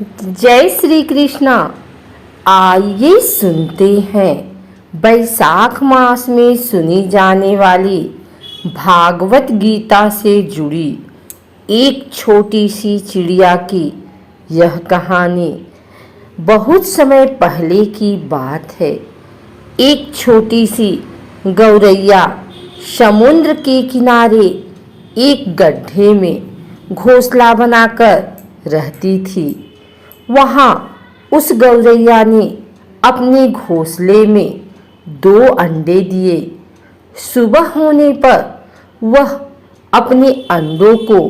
जय श्री कृष्णा। आइए सुनते हैं बैसाख मास में सुनी जाने वाली भागवत गीता से जुड़ी एक छोटी सी चिड़िया की यह कहानी। बहुत समय पहले की बात है। एक छोटी सी गौरैया समुद्र के किनारे एक गड्ढे में घोंसला बनाकर रहती थी। वहाँ उस गौरैया ने अपने घोंसले में 2 अंडे दिए। सुबह होने पर वह अपने अंडों को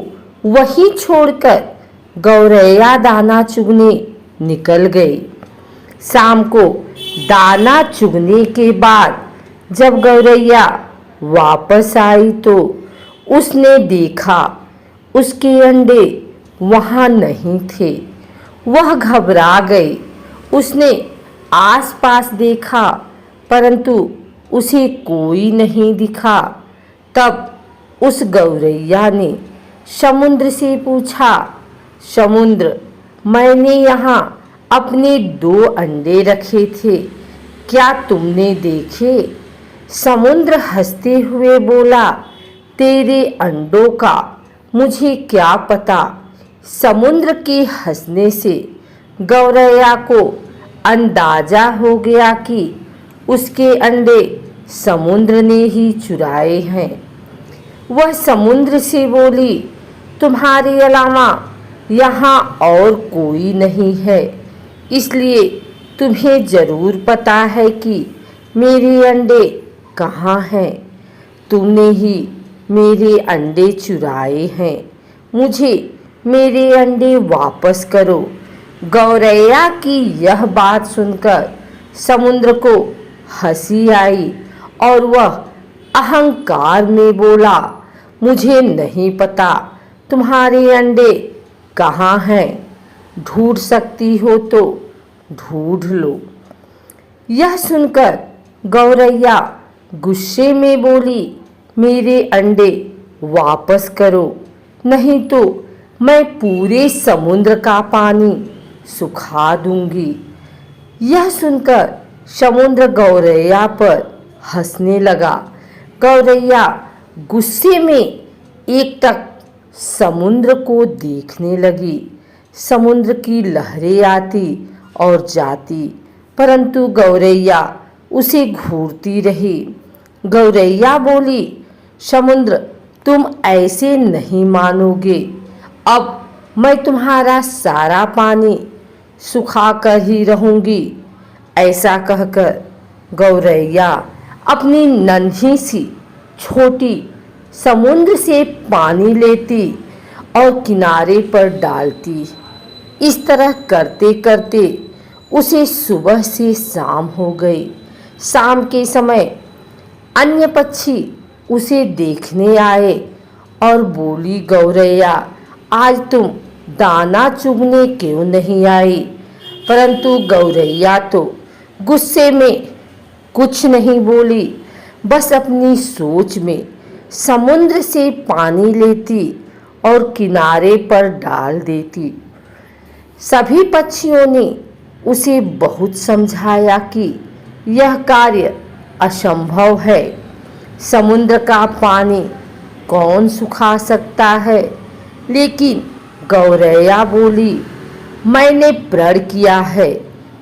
वहीं छोड़कर गौरैया दाना चुगने निकल गई। शाम को दाना चुगने के बाद जब गौरैया वापस आई तो उसने देखा उसके अंडे वहाँ नहीं थे। वह घबरा गई। उसने आसपास देखा परंतु उसे कोई नहीं दिखा। तब उस गौरैया ने समुद्र से पूछा, समुद्र, मैंने यहाँ अपने 2 अंडे रखे थे, क्या तुमने देखे? समुद्र हंसते हुए बोला, तेरे अंडों का मुझे क्या पता। समुद्र के हंसने से गौरैया को अंदाजा हो गया कि उसके अंडे समुद्र ने ही चुराए हैं। वह समुद्र से बोली, तुम्हारे अलावा यहाँ और कोई नहीं है, इसलिए तुम्हें जरूर पता है कि मेरे अंडे कहाँ हैं। तुमने ही मेरे अंडे चुराए हैं। मुझे मेरे अंडे वापस करो। गौरैया की यह बात सुनकर समुद्र को हंसी आई और वह अहंकार में बोला, मुझे नहीं पता तुम्हारे अंडे कहाँ हैं। ढूंढ सकती हो तो ढूंढ लो। यह सुनकर गौरैया गुस्से में बोली, मेरे अंडे वापस करो, नहीं तो मैं पूरे समुद्र का पानी सुखा दूंगी। यह सुनकर समुद्र गौरैया पर हंसने लगा। गौरैया गुस्से में एकटक समुद्र को देखने लगी। समुद्र की लहरें आती और जाती परंतु गौरैया उसे घूरती रही। गौरैया बोली, समुद्र, तुम ऐसे नहीं मानोगे। अब मैं तुम्हारा सारा पानी सुखा कर ही रहूंगी। ऐसा कहकर गौरैया अपनी नन्ही सी छोटी समुद्र से पानी लेती और किनारे पर डालती। इस तरह करते करते उसे सुबह से शाम हो गई। शाम के समय अन्य पक्षी उसे देखने आए और बोली, गौरैया, आज तुम दाना चुगने क्यों नहीं आई? परंतु गौरैया तो गुस्से में कुछ नहीं बोली, बस अपनी सोच में समुद्र से पानी लेती और किनारे पर डाल देती। सभी पक्षियों ने उसे बहुत समझाया कि यह कार्य असंभव है। समुद्र का पानी कौन सुखा सकता है? लेकिन गौरैया बोली, मैंने प्रण किया है,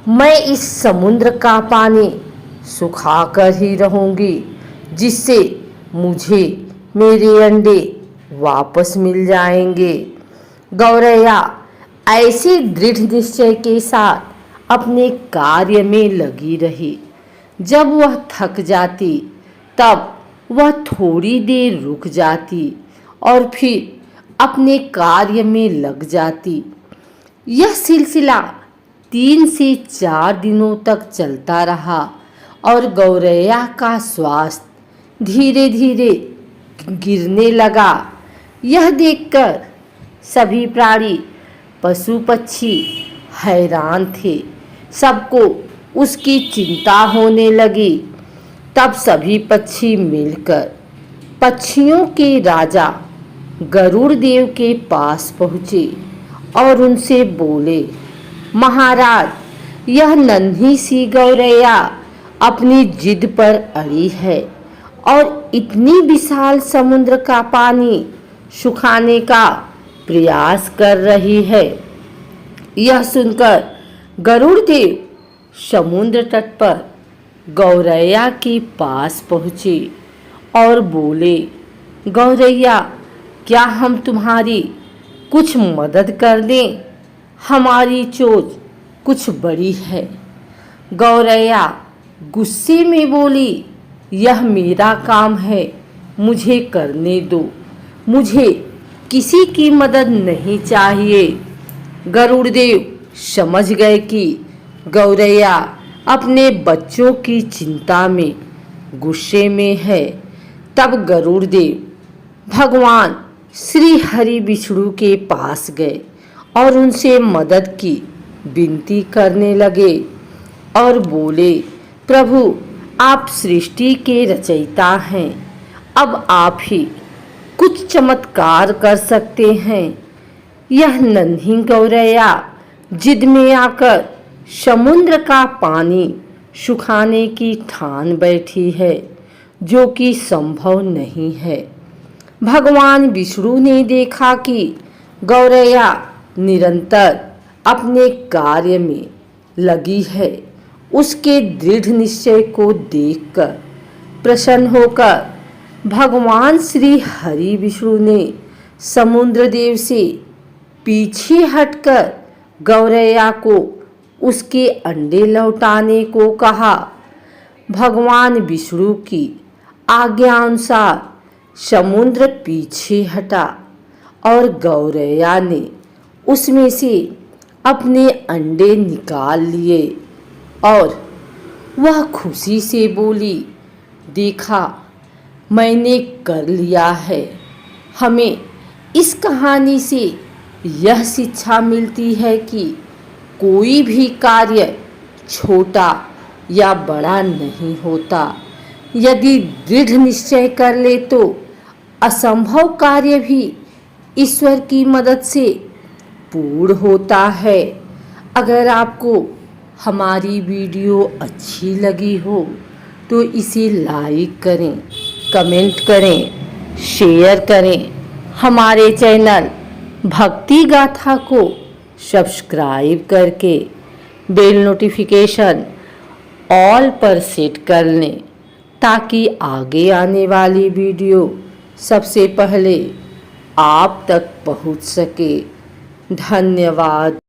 मैं इस समुद्र का पानी सुखा कर ही रहूंगी, जिससे मुझे मेरे अंडे वापस मिल जाएंगे। गौरैया ऐसे दृढ़ निश्चय के साथ अपने कार्य में लगी रही। जब वह थक जाती तब वह थोड़ी देर रुक जाती और फिर अपने कार्य में लग जाती। यह सिलसिला 3 से 4 दिनों तक चलता रहा और गौरैया का स्वास्थ्य धीरे धीरे गिरने लगा। यह देखकर सभी प्राणी पशु पक्षी हैरान थे। सबको उसकी चिंता होने लगी। तब सभी पक्षी मिलकर पक्षियों के राजा गरुड़ देव के पास पहुँचे और उनसे बोले, महाराज, यह नन्ही सी गौरैया अपनी जिद पर अड़ी है और इतनी विशाल समुद्र का पानी सुखाने का प्रयास कर रही है। यह सुनकर गरुड़ देव समुद्र तट पर गौरैया के पास पहुँचे और बोले, गौरैया, क्या हम तुम्हारी कुछ मदद कर दें? हमारी चोट कुछ बड़ी है। गौरैया गुस्से में बोली, यह मेरा काम है, मुझे करने दो, मुझे किसी की मदद नहीं चाहिए। गरुड़देव समझ गए कि गौरैया अपने बच्चों की चिंता में गुस्से में है। तब गरुड़देव भगवान श्री हरि विष्णु के पास गए और उनसे मदद की विनती करने लगे और बोले, प्रभु, आप सृष्टि के रचयिता हैं, अब आप ही कुछ चमत्कार कर सकते हैं। यह नन्ही गौरैया जिद में आकर समुद्र का पानी सुखाने की ठान बैठी है, जो कि संभव नहीं है। भगवान विष्णु ने देखा कि गौरैया निरंतर अपने कार्य में लगी है। उसके दृढ़ निश्चय को देखकर प्रसन्न होकर भगवान श्री हरि विष्णु ने समुद्र देव से पीछे हटकर गौरैया को उसके अंडे लौटाने को कहा। भगवान विष्णु की आज्ञा अनुसार समुद्र पीछे हटा और गौरैया ने उसमें से अपने अंडे निकाल लिए और वह खुशी से बोली, देखा, मैंने कर लिया है। हमें इस कहानी से यह शिक्षा मिलती है कि कोई भी कार्य छोटा या बड़ा नहीं होता। यदि दृढ़ निश्चय कर ले तो असंभव कार्य भी ईश्वर की मदद से पूर्ण होता है। अगर आपको हमारी वीडियो अच्छी लगी हो तो इसे लाइक करें, कमेंट करें, शेयर करें। हमारे चैनल भक्ति गाथा को सब्सक्राइब करके बेल नोटिफिकेशन ऑल पर सेट कर लें, ताकि आगे आने वाली वीडियो सबसे पहले आप तक पहुंच सके। धन्यवाद।